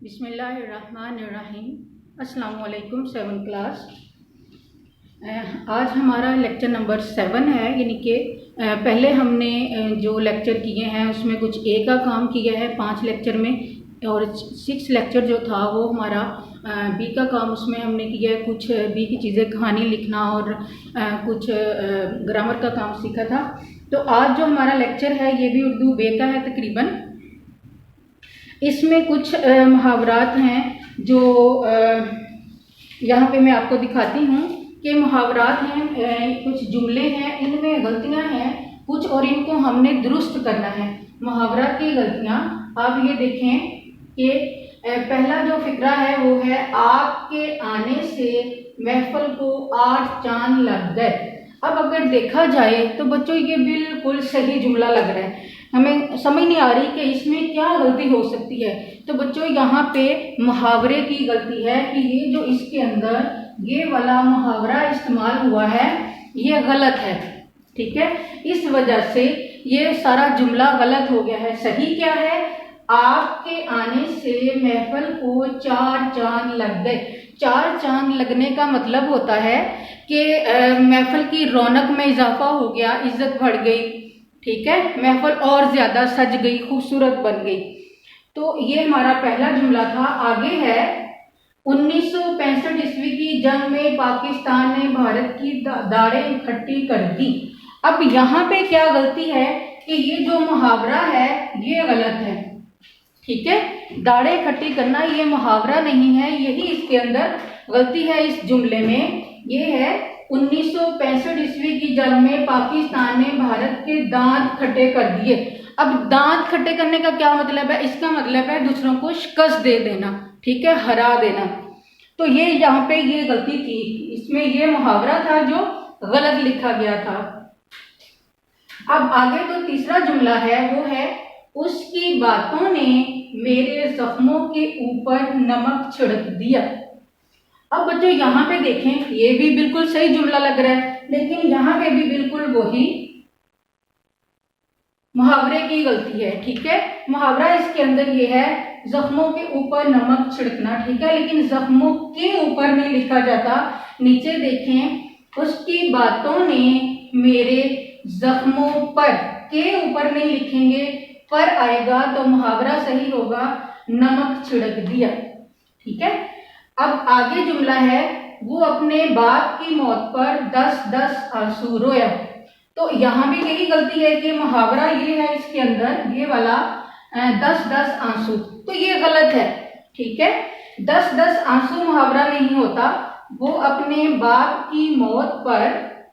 बिस्मिल्लाहिर्रहमानिर्रहीम। अस्सलाम वालेकुम। 7th class. आज हमारा लेक्चर नंबर 7 है, यानी कि पहले हमने जो लेक्चर किए हैं उसमें कुछ ए का काम किया है 5 लेक्चर में, और 6 लेक्चर जो था वो हमारा बी का काम उसमें हमने किया है। कुछ बी की चीज़ें, कहानी लिखना और कुछ ग्रामर का काम सीखा था। तो आज जो हमारा लेक्चर है ये भी उर्दू बे का है तकरीबन। इसमें कुछ मुहावरात हैं जो यहाँ पे मैं आपको दिखाती हूँ कि मुहावरात हैं, कुछ जुमले हैं, इनमें गलतियाँ हैं कुछ, और इनको हमने दुरुस्त करना है। मुहावरात की गलतियाँ आप ये देखें कि पहला जो फिक्रा है वो है, आपके आने से महफिल को 8 चांद लग गए। अब अगर देखा जाए तो बच्चों ये बिल्कुल सही जुमला लग रहा है, हमें समझ नहीं आ रही कि इसमें क्या गलती हो सकती है। तो बच्चों यहाँ पे मुहावरे की गलती है कि ये जो इसके अंदर ये वाला मुहावरा इस्तेमाल हुआ है ये गलत है, ठीक है। इस वजह से ये सारा जुमला गलत हो गया है। सही क्या है, आपके आने से महफिल को 4 चांद लग गए। 4 चांद लगने का मतलब होता है कि महफिल की रौनक में इजाफा हो गया, इज्जत बढ़ गई, ठीक है, महफिल और ज्यादा सज गई, खूबसूरत बन गई। तो ये हमारा पहला जुमला था। आगे है, 1965 ईस्वी की जंग में पाकिस्तान ने भारत की दाढ़ें इकट्ठी कर दी। अब यहाँ पे क्या गलती है कि ये जो मुहावरा है ये गलत है, ठीक है। दाढ़ें इकट्ठी करना ये मुहावरा नहीं है, यही इसके अंदर गलती है इस जुमले में। ये है, 1965 ईस्वी की जंग में पाकिस्तान ने भारत के दांत खट्टे कर दिए। अब दांत खट्टे करने का क्या मतलब है, इसका मतलब है दूसरों को शिकस्त दे देना, ठीक है, हरा देना। तो ये यहाँ पे ये गलती थी, इसमें ये मुहावरा था जो गलत लिखा गया था। अब आगे जो तीसरा जुमला है वो है, उसकी बातों ने मेरे जख्मों के ऊपर नमक छिड़क दिया। अब बच्चों यहाँ पे देखें, ये भी बिल्कुल सही जुमला लग रहा है, लेकिन यहाँ पे भी बिल्कुल वही मुहावरे की गलती है, ठीक है। मुहावरा इसके अंदर ये है, जख्मों के ऊपर नमक छिड़कना, ठीक है, लेकिन जख्मों के ऊपर नहीं लिखा जाता। नीचे देखें, उसकी बातों ने मेरे जख्मों पर, के ऊपर नहीं लिखेंगे, पर आएगा तो मुहावरा सही होगा, नमक छिड़क दिया, ठीक है। अब आगे जुमला है, वो अपने बाप की मौत पर 10-10 आंसू रोया। तो यहाँ भी यही गलती है कि मुहावरा ये है इसके अंदर, ये वाला 10-10 आंसू, तो ये गलत है, ठीक है। 10-10 आंसू मुहावरा नहीं होता, वो अपने बाप की मौत पर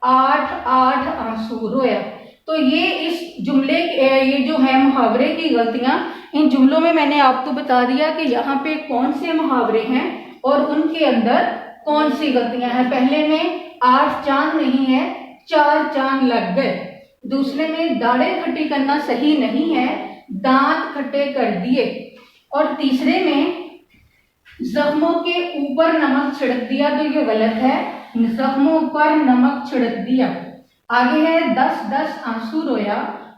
8-8 आंसू रोया। तो ये इस जुमले, ये जो है मुहावरे की गलतियां, इन जुमलों में मैंने आपको बता दिया कि यहाँ पे कौन से मुहावरे हैं और उनके अंदर कौन सी गलतियां हैं। पहले में 8 चांद नहीं है, 4 चांद लग गए। दूसरे में दाढ़ें खट्टी करना सही नहीं है, दांत खट्टे कर दिए। और तीसरे में जख्मों के ऊपर नमक छिड़क दिया, तो ये गलत है, जख्मों पर नमक छिड़क दिया। आगे है, 10-10 आंसू रोया,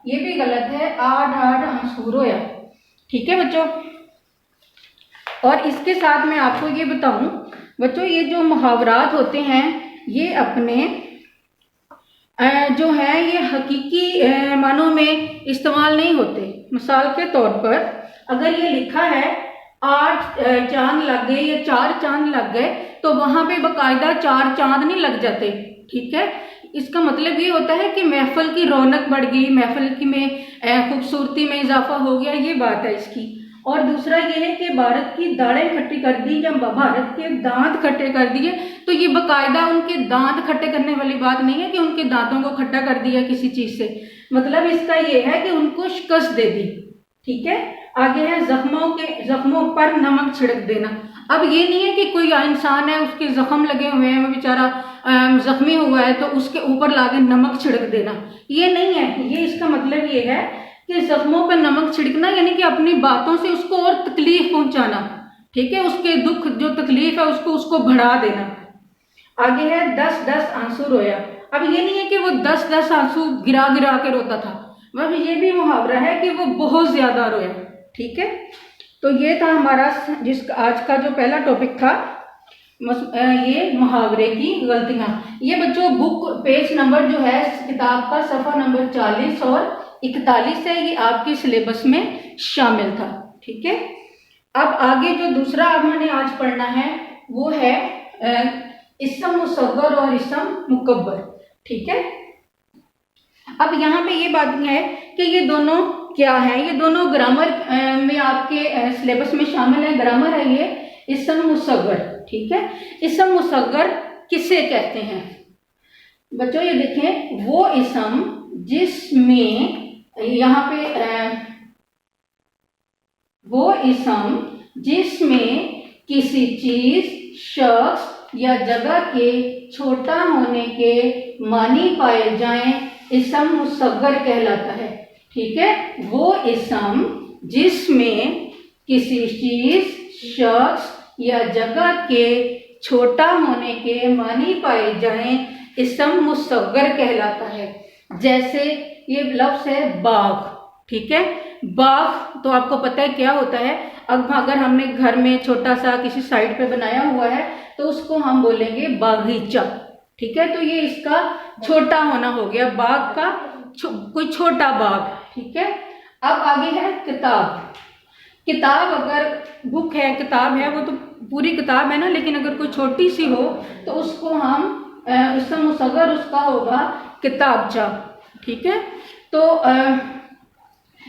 ये भी गलत है, 8-8 आंसू रोया, ठीक है बच्चों। और इसके साथ मैं आपको ये बताऊं बच्चों, ये जो मुहावरात होते हैं ये अपने जो है ये हकीकी मानों में इस्तेमाल नहीं होते। मिसाल के तौर पर अगर ये लिखा है 8 चांद लग गए या 4 चांद लग गए, तो वहां पे बकायदा 4 चांद नहीं लग जाते, ठीक है। इसका मतलब ये होता है कि महफिल की रौनक बढ़ गई, महफिल की में खूबसूरती में इजाफा हो गया, ये बात है इसकी। और दूसरा ये है कि भारत की दाढ़ें खट्टी कर दी, जब भारत के दांत खट्टे कर दिए, तो ये बकायदा उनके दांत खट्टे करने वाली बात नहीं है कि उनके दांतों को खट्टा कर दिया किसी चीज से, मतलब इसका ये है कि उनको शिकस्त दे दी, ठीक है। आगे है, जख्मों पर नमक छिड़क देना। अब ये नहीं है कि कोई इंसान है उसके जख्म लगे हुए हैं, वो बेचारा जख्मी हुआ है, तो उसके ऊपर लाके नमक छिड़क देना, ये नहीं है। ये इसका मतलब ये है कि जख्मों पर नमक छिड़कना यानी कि अपनी बातों से उसको और तकलीफ पहुंचाना, ठीक है, उसके दुख जो तकलीफ है उसको बढ़ा देना। आगे है, 10-10 आंसू रोया। अब ये नहीं है कि वो 10-10 आंसू गिरा गिरा के रोता था, वह ये भी मुहावरा है कि वो बहुत ज्यादा रोया, ठीक है। तो ये था हमारा आज का जो पहला टॉपिक था, ये मुहावरे की गलतियां। ये बच्चों बुक पेज नंबर जो है किताब का सफ़ा नंबर 40 और 41 है, ये आपके सिलेबस में शामिल था। ठीक है, अब आगे जो दूसरा हमने आज पढ़ना है वो है इसम मुसग्गर और इसम मुकब्बर। ठीक है, अब यहाँ पे ये बात है कि ये दोनों क्या है, ये दोनों ग्रामर में आपके सिलेबस में शामिल है, ग्रामर है ये इसम मुसग्गर। ठीक है, इसम मुसग्गर किसे कहते हैं बच्चों, ये देखें, वो इसम जिसमें यहाँ पे वो इसम जिसमें किसी चीज, शख्स या जगह के छोटा होने के मानी पाए जाएं, इसम मुसग्गर कहलाता है। ठीक है, वो इसम जिसमें किसी चीज, शख्स या जगह के छोटा होने के मानी पाए जाएं, इसम मुसग्गर कहलाता है। जैसे ये लफ्ज है बाग। ठीक है, बाग तो आपको पता है क्या होता है। अब अगर हमने घर में छोटा सा किसी साइड पे बनाया हुआ है तो उसको हम बोलेंगे बागीचा। ठीक है, तो ये इसका छोटा होना हो गया, बाग का कोई छोटा बाग। ठीक है, अब आगे है किताब। किताब अगर बुक है, किताब है, वो तो पूरी किताब है ना, लेकिन अगर कोई छोटी सी हो तो उसको हम उसका मुसग्गर उसका होगा किताबचा। ठीक है, तो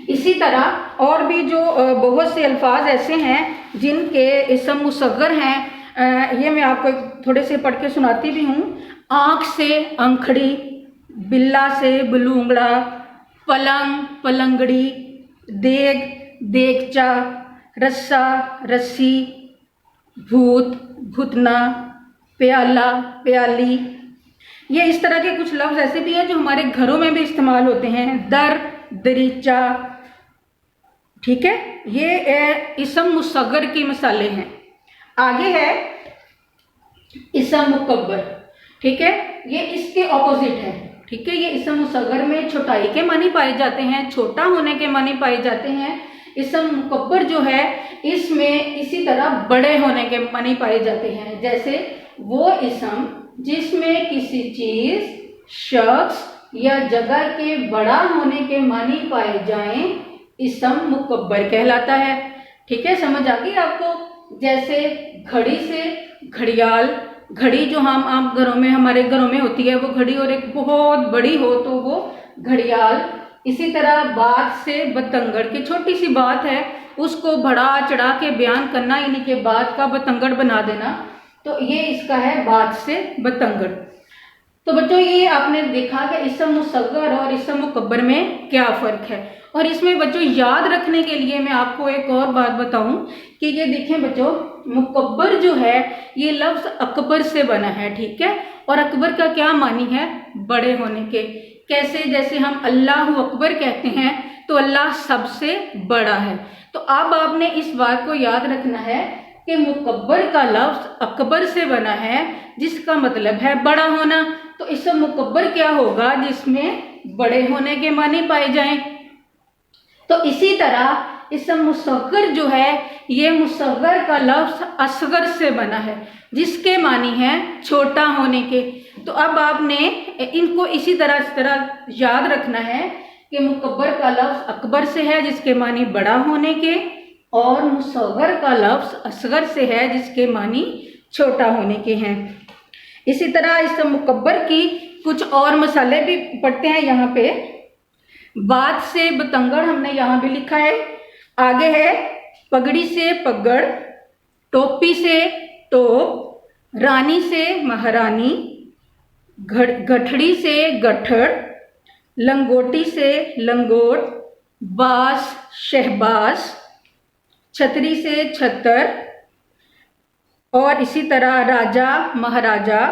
इसी तरह और भी जो बहुत से अल्फाज ऐसे हैं जिनके इसम मुसग्गर हैं, ये मैं आपको थोड़े से पढ़ के सुनाती भी हूँ। आँख से अंखड़ी, बिल्ला से बलूंगड़ा, पलंग पलंगड़ी, देग देगचा, रस्सा रस्सी, भूत भूतना, प्याला प्याली। ये इस तरह के कुछ लफ्ज ऐसे भी हैं जो हमारे घरों में भी इस्तेमाल होते हैं। दर दरीचा। ठीक है, ये इसम मुसग्गर की मिसालें हैं। आगे है इसम मुकब्बर। ठीक है, ये इसके ऑपोजिट है। ठीक है, ये इसम मुसग्गर में छोटाई के मानी पाए जाते हैं, छोटा होने के मानी पाए जाते हैं। इसम मुकब्बर जो है इसमें इसी तरह बड़े होने के मानी पाए जाते हैं। जैसे वो इसम जिसमें किसी चीज, शख्स या जगह के बड़ा होने के मानी पाए जाएं, इसम मुकब्बर कहलाता है। ठीक है, समझ आ गई आपको। जैसे घड़ी से घड़ियाल। घड़ी जो हम आम घरों में, हमारे घरों में होती है वो घड़ी, और एक बहुत बड़ी हो तो वो घड़ियाल। इसी तरह बात से बतंगड़, की छोटी सी बात है उसको बढ़ा चढ़ा के बयान करना, यानी कि बात का बतंगड़ बना देना, तो ये इसका है बात से बतंगड़। तो बच्चों ये आपने देखा कि इसम मुसग्गर और इसम मुकब्बर में क्या फ़र्क है। और इसमें बच्चों याद रखने के लिए मैं आपको एक और बात बताऊं कि ये देखें बच्चों, मुकब्बर जो है ये लफ्ज़ अकबर से बना है। ठीक है, और अकबर का क्या मानी है, बड़े होने के। कैसे, जैसे हम अल्लाह अकबर कहते हैं तो अल्लाह सबसे बड़ा है। तो अब आपने इस बात को याद रखना है कि मुकब्बर का लफ्ज़ अकबर से बना है, जिसका मतलब है बड़ा होना। तो इसम मुकब्बर क्या होगा, जिसमें बड़े होने के मानी पाए जाएं। तो इसी तरह इसम मुसग्गर जो है ये मुसग्गर का लफ्ज़ असगर से बना है, जिसके मानी है छोटा होने के। तो अब आपने इनको इस तरह याद रखना है कि मुकब्बर का लफ्ज़ अकबर से है, जिसके मानी बड़ा होने के, और मुसग्गर का लफ्ज़ असगर से है, जिसके मानी छोटा होने के हैं। इसी तरह इस मुकब्बर की कुछ और मसाले भी पढ़ते हैं। यहाँ पे बात से बतंगड़ हमने यहाँ भी लिखा है। आगे है पगड़ी से पगड़, टोपी से टोप, रानी से महारानी, गठड़ी से गठड़, लंगोटी से लंगोट, बास शहबाज, छतरी से छतर, और इसी तरह राजा महाराजा,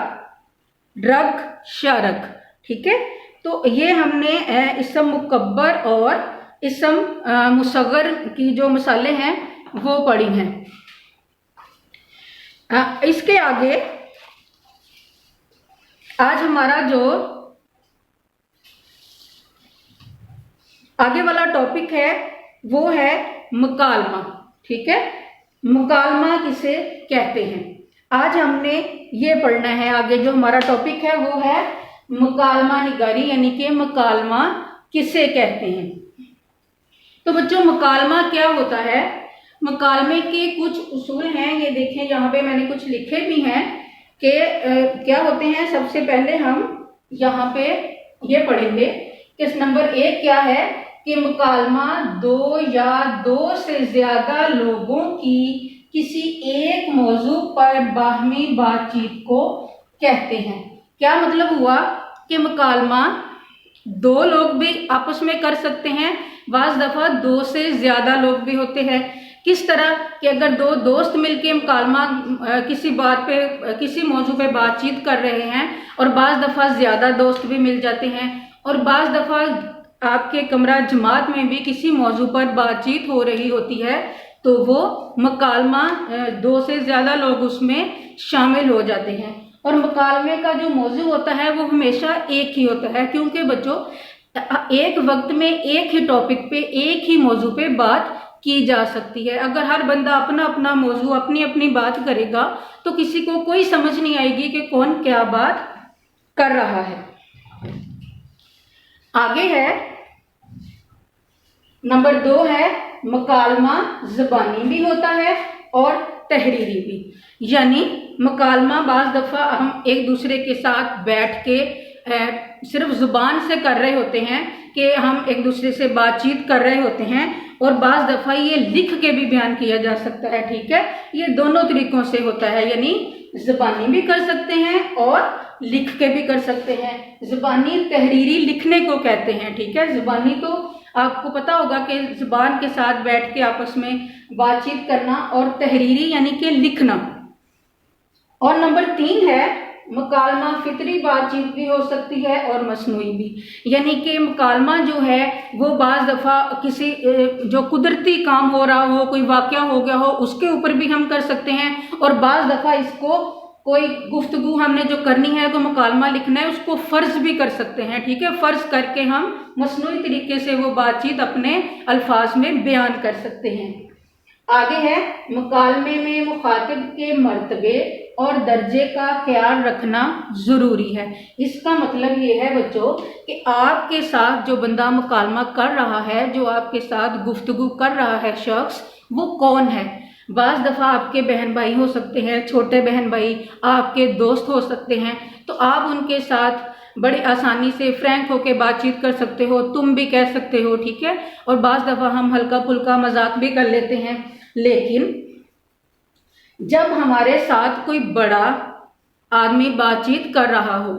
रग शारक। ठीक है, तो ये हमने इसम मुकब्बर और इसम मुसग्गर की जो मिसालें हैं वो पढ़ी हैं। इसके आगे आज हमारा जो आगे वाला टॉपिक है वो है मुकालमा। ठीक है। मुकालमा किसे कहते हैं, आज हमने ये पढ़ना है। आगे जो हमारा टॉपिक है वो है मुकालमा निगारी, यानी कि मुकालमा किसे कहते हैं। तो बच्चों, मुकालमा क्या होता है? मुकालमे के कुछ उसूल हैं, ये देखें यहाँ पे मैंने कुछ लिखे भी हैं कि क्या होते हैं। सबसे पहले हम यहाँ पे ये पढ़ेंगे कि नंबर 1 क्या है कि मुकालमा दो या दो से ज्यादा लोगों की किसी एक मौजू पर बाहमी बातचीत को कहते हैं। क्या मतलब हुआ कि मुकालमा दो लोग भी आपस में कर सकते हैं, बाज़ दफा दो से ज्यादा लोग भी होते हैं। किस तरह कि अगर दो दोस्त मिलके मुकालमा किसी बात पे, किसी मौजू पे बातचीत कर रहे हैं, और बाज़ दफा ज्यादा दोस्त भी मिल जाते हैं, और बाज़ दफा आपके कमरा जमात में भी किसी मौजू पर बातचीत हो रही होती है, तो वो मुकालमा दो से ज्यादा लोग उसमें शामिल हो जाते हैं। और मुकालमे का जो मौजू होता है वो हमेशा एक ही होता है, क्योंकि बच्चों एक वक्त में एक ही टॉपिक पे, एक ही मौजू पे बात की जा सकती है। अगर हर बंदा अपना अपना मौजू, अपनी अपनी बात करेगा तो किसी को कोई समझ नहीं आएगी कि कौन क्या बात कर रहा है। आगे है नंबर 2 है मुकालमा ज़बानी भी होता है और तहरीरी भी। यानी मुकालमा बाज़ दफ़ा हम एक दूसरे के साथ बैठ के सिर्फ ज़ुबान से कर रहे होते हैं कि हम एक दूसरे से बातचीत कर रहे होते हैं, और बाज़ दफ़ा ये लिख के भी बयान किया जा सकता है। ठीक है, ये दोनों तरीकों से होता है, यानी ज़बानी भी कर सकते हैं और लिख के भी कर सकते हैं। ज़बानी तहरीरी लिखने को कहते हैं। ठीक है, ज़बानी तो आपको पता होगा कि ज़ुबान के साथ बैठ के आपस में बातचीत करना, और तहरीरी यानी कि लिखना। और नंबर 3 है मुकालमा फितरी बातचीत भी हो सकती है और मसनूई भी। यानी कि मुकालमा जो है वो बाज़ दफ़ा किसी जो कुदरती काम हो रहा हो, कोई वाक़या हो गया हो, उसके ऊपर भी हम कर सकते हैं, और बाज़ दफ़ा इसको कोई गुफ्तगू हमने जो करनी है, तो मुकालमा लिखना है, उसको फ़र्ज भी कर सकते हैं। ठीक है, फ़र्ज करके हम मसनूई तरीके से वो बातचीत अपने अल्फाज में बयान कर सकते हैं। आगे है मुकालमे में मुखातिब के मर्तबे और दर्जे का ख्याल रखना ज़रूरी है। इसका मतलब ये है बच्चों कि आपके साथ जो बंदा मुकालमा कर रहा है, जो आपके साथ गुफ्तगू कर रहा है शख्स, वो कौन है। बाज़ दफ़ा आपके बहन भाई हो सकते हैं, छोटे बहन भाई, आपके दोस्त हो सकते हैं, तो आप उनके साथ बड़ी आसानी से फ्रैंक होकर बातचीत कर सकते हो, तुम भी कह सकते हो। ठीक है, और बाज़ दफ़ा हम हल्का फुल्का मजाक भी कर लेते हैं। लेकिन जब हमारे साथ कोई बड़ा आदमी बातचीत कर रहा हो,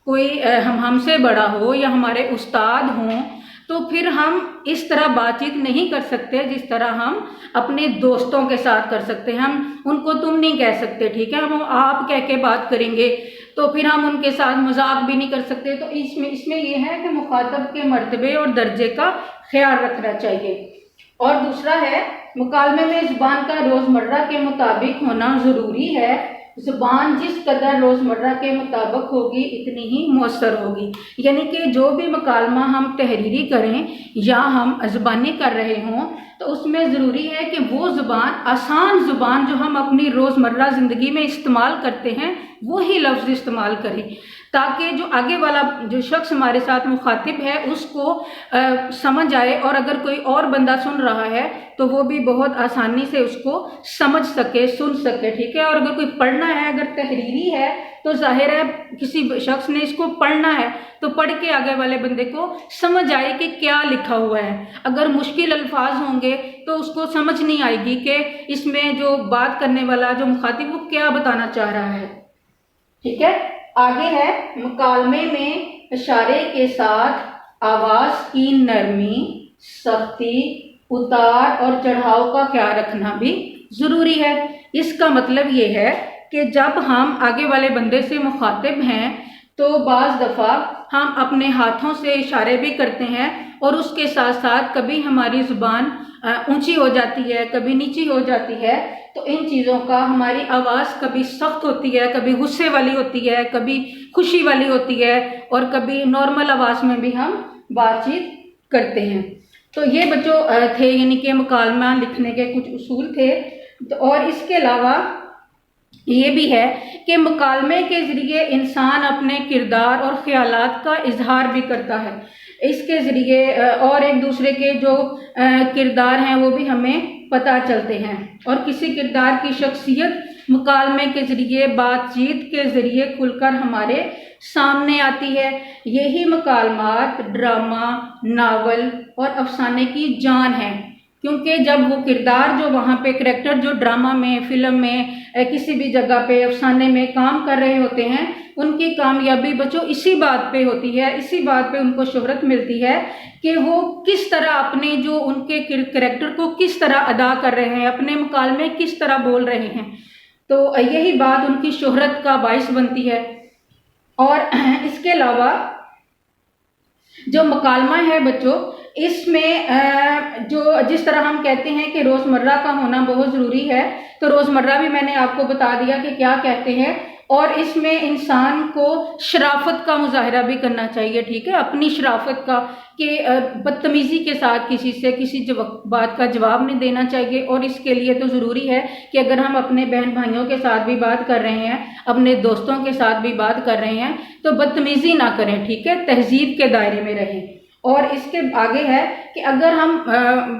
कोई हमसे बड़ा हो या हमारे उस्ताद हों, तो फिर हम इस तरह बातचीत नहीं कर सकते जिस तरह हम अपने दोस्तों के साथ कर सकते हैं। हम उनको तुम नहीं कह सकते। ठीक है, हम आप कह के बात करेंगे, तो फिर हम उनके साथ मजाक भी नहीं कर सकते। तो इसमें ये है कि मुखातब के मर्तबे और दर्जे का ख्याल रखना चाहिए। और दूसरा है मुकालमे में ज़ुबान का रोज़मर्रा के मुताबिक होना ज़रूरी है। ज़ुबान जिस कदर रोज़मर्रा के मुताबिक होगी इतनी ही मौसर होगी। यानी कि जो भी मुकालमा हम तहरीरी करें या हम ज़ुबानी कर रहे हों, तो उसमें ज़रूरी है कि वो ज़ुबान, आसान ज़ुबान जो हम अपनी रोज़मर्रा ज़िंदगी में इस्तेमाल करते हैं, वो ही लफ्ज़ इस्तेमाल करें, ताकि जो आगे वाला जो शख्स हमारे साथ मुखातिब है उसको समझ आए, और अगर कोई और बंदा सुन रहा है तो वो भी बहुत आसानी से उसको समझ सके, सुन सके। ठीक है, और अगर कोई पढ़ना है, अगर तहरीरी है, तो जाहिर है किसी शख्स ने इसको पढ़ना है तो पढ़ के आगे वाले बंदे को समझ आए कि क्या लिखा हुआ है। अगर मुश्किल अल्फाज होंगे तो उसको समझ नहीं आएगी कि इसमें जो बात करने वाला, जो मुखातिब, वो क्या बताना चाह रहा है। ठीक है, आगे है मुकालमे में इशारे के साथ आवाज की नरमी, सख्ती, उतार और चढ़ाव का ख्याल रखना भी जरूरी है। इसका मतलब ये है कि जब हम आगे वाले बंदे से मुखातिब हैं तो बाज़ दफ़ा हम अपने हाथों से इशारे भी करते हैं, और उसके साथ साथ कभी हमारी ज़ुबान ऊंची हो जाती है, कभी नीची हो जाती है। तो इन चीज़ों का, हमारी आवाज़ कभी सख्त होती है, कभी गुस्से वाली होती है, कभी खुशी वाली होती है, और कभी नॉर्मल आवाज़ में भी हम बातचीत करते हैं। तो ये बच्चों थे यानी कि मुकालमा लिखने के कुछ उसूल थे। तो और इसके अलावा ये भी है कि मुकालमे के ज़रिए इंसान अपने किरदार और ख़यालात का इजहार भी करता है। इसके ज़रिए और एक दूसरे के जो किरदार हैं वो भी हमें पता चलते हैं, और किसी किरदार की शख्सियत मुकालमे के ज़रिए, बातचीत के ज़रिए खुलकर हमारे सामने आती है। यही मुकालमात ड्रामा, नावल और अफसाने की जान है, क्योंकि जब वो किरदार जो वहाँ पे करैक्टर जो ड्रामा में, फिल्म में, किसी भी जगह पे, अफसाने में काम कर रहे होते हैं, उनकी कामयाबी बच्चों इसी बात पे होती है, इसी बात पे उनको शोहरत मिलती है कि वो किस तरह अपने जो उनके करैक्टर को किस तरह अदा कर रहे हैं, अपने मुकालमे किस तरह बोल रहे हैं। तो यही बात उनकी शोहरत का बाइस बनती है। और इसके अलावा जो मुकालमा है बच्चों, इसमें जो जिस तरह हम कहते हैं कि रोज़मर्रा का होना बहुत ज़रूरी है, तो रोज़मर्रा भी मैंने आपको बता दिया कि क्या कहते हैं। और इसमें इंसान को शराफत का मुजाहरा भी करना चाहिए, ठीक है, अपनी शराफत का, कि बदतमीज़ी के साथ किसी से किसी बात का जवाब नहीं देना चाहिए। और इसके लिए तो ज़रूरी है कि अगर हम अपने बहन भाइयों के साथ भी बात कर रहे हैं, अपने दोस्तों के साथ भी बात कर रहे हैं, तो बदतमीज़ी ना करें, ठीक है, तहजीब के दायरे में रहें। और इसके आगे है कि अगर हम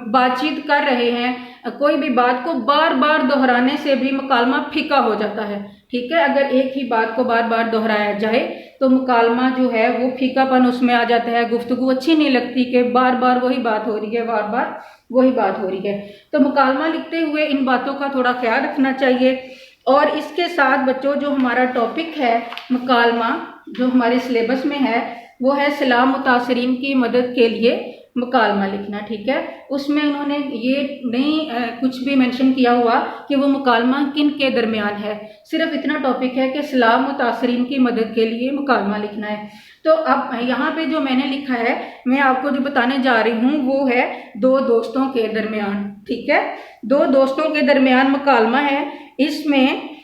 बातचीत कर रहे हैं, कोई भी बात को बार बार दोहराने से भी मुकालमा फीका हो जाता है, ठीक है। अगर एक ही बात को बार बार दोहराया जाए तो मुकालमा जो है वो फीकापन उसमें आ जाता है, गुफ्तगू अच्छी नहीं लगती कि बार बार वही बात हो रही है, बार बार वही बात हो रही है। तो मुकालमा लिखते हुए इन बातों का थोड़ा ख्याल रखना चाहिए। और इसके साथ बच्चों जो हमारा टॉपिक है मुकालमा, जो हमारे सिलेबस में है, वो है सलाह मुतासरीन की मदद के लिए मुकालमा लिखना, ठीक है। उसमें उन्होंने ये नहीं कुछ भी मेंशन किया हुआ कि वो मुकालमा किन के दरमियान है, सिर्फ इतना टॉपिक है कि सलाह मुतासरीन की मदद के लिए मुकालमा लिखना है। तो अब यहाँ पे जो मैंने लिखा है, मैं आपको जो बताने जा रही हूँ वो है दो दोस्तों के दरमियान, ठीक है, दो दोस्तों के दरमियान मुकालमा है। इसमें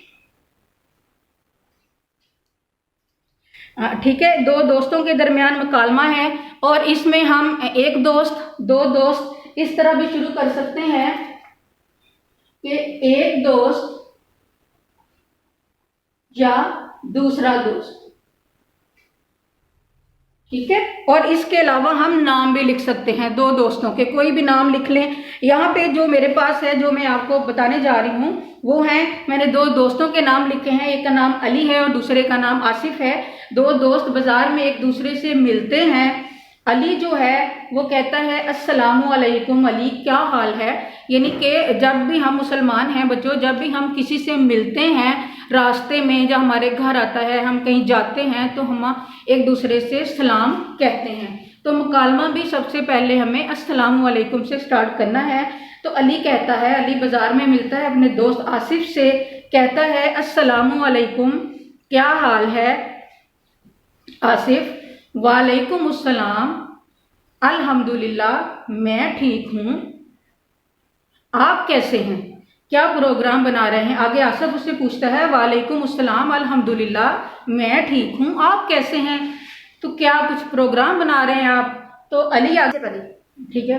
ठीक है, दो दोस्तों के दरमियान मुकालमा है, और इसमें हम एक दोस्त, दो दोस्त, इस तरह भी शुरू कर सकते हैं कि एक दोस्त या दूसरा दोस्त, ठीक है। और इसके अलावा हम नाम भी लिख सकते हैं, दो दोस्तों के कोई भी नाम लिख लें। यहाँ पे जो मेरे पास है, जो मैं आपको बताने जा रही हूँ, वो है, मैंने दो दोस्तों के नाम लिखे हैं, एक का नाम अली है और दूसरे का नाम आसिफ है। दो दोस्त बाजार में एक दूसरे से मिलते हैं। अली जो है वो कहता है अस्सलामु अलैकुम, अली क्या हाल है, यानी कि जब भी हम मुसलमान हैं बच्चों, जब भी हम किसी से मिलते हैं रास्ते में, जब हमारे घर आता है, हम कहीं जाते हैं, तो हम एक दूसरे से सलाम कहते हैं। तो मुकालमा भी सबसे पहले हमें अस्सलामु अलैकुम से स्टार्ट करना है। तो अली कहता है, अली बाजार में मिलता है अपने दोस्त आसिफ से, कहता है अस्सलामु अलैकुम, क्या हाल है आसिफ? वालेकुम अस्सलाम, अल्हम्दुलिल्लाह मैं ठीक हूँ, आप कैसे हैं, क्या प्रोग्राम बना रहे हैं? आगे आसिफ उससे पूछता है वालेकुम अस्सलाम अल्हम्दुलिल्लाह मैं ठीक हूँ, आप कैसे हैं, तो क्या कुछ प्रोग्राम बना रहे हैं आप? तो अली आगे बढ़े, ठीक है,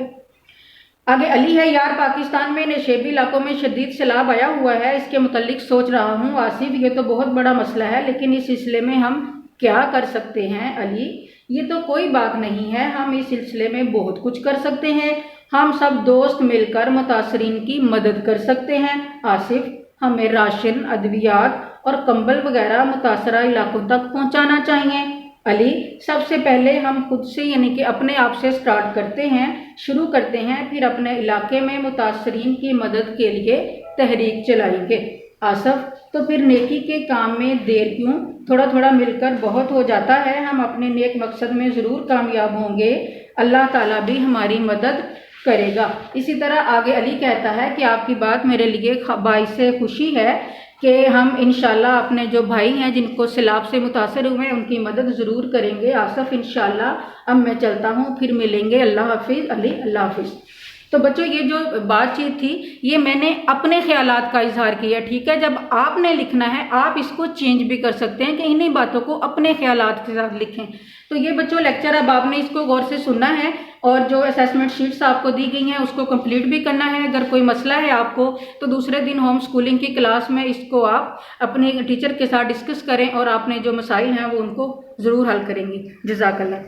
आगे अली है, यार पाकिस्तान में नशेबी इलाकों में शदीद सैलाब आया हुआ है, इसके मुतल्लिक सोच रहा हूँ आसिफ, ये तो बहुत बड़ा मसला है, लेकिन इस सिलसिले में हम क्या कर सकते हैं? अली, ये तो कोई बात नहीं है, हम इस सिलसिले में बहुत कुछ कर सकते हैं, हम सब दोस्त मिलकर मुतासरीन की मदद कर सकते हैं। आसिफ, हमें राशन, अद्वियात और कंबल वगैरह मुतासरा इलाकों तक पहुंचाना चाहिए। अली, सबसे पहले हम खुद से यानी कि अपने आप से स्टार्ट करते हैं, शुरू करते हैं, फिर अपने इलाके में मुतासरीन की मदद के लिए तहरीक चलाएंगे। आसिफ, तो फिर नेकी के काम में देर क्यों, थोड़ा थोड़ा मिलकर बहुत हो जाता है, हम अपने नेक मकसद में ज़रूर कामयाब होंगे, अल्लाह ताला भी हमारी मदद करेगा। इसी तरह आगे अली कहता है कि आपकी बात मेरे लिए बाइस खुशी है कि हम इंशाल्लाह अपने जो भाई हैं जिनको सैलाब से मुतासर हुए हैं उनकी मदद ज़रूर करेंगे। आसिफ, इंशाल्लाह अब मैं चलता हूँ, फिर मिलेंगे, अल्लाह हाफिज़। अली, अल्लाह हाफिज़। तो बच्चों ये जो बातचीत थी ये मैंने अपने ख्यालात का इजहार किया, ठीक है। जब आपने लिखना है आप इसको चेंज भी कर सकते हैं कि इन्हीं बातों को अपने ख्यालात के साथ लिखें। तो ये बच्चों लेक्चर अब आपने इसको गौर से सुनना है और जो असेसमेंट शीट्स आपको दी गई हैं उसको कंप्लीट भी करना है। अगर कोई मसला है आपको तो दूसरे दिन होम स्कूलिंग की क्लास में इसको आप अपने टीचर के साथ डिस्कस करें और आपने जो मसाइल हैं वो उनको ज़रूर हल करेंगे। जज़ाकल्लाह।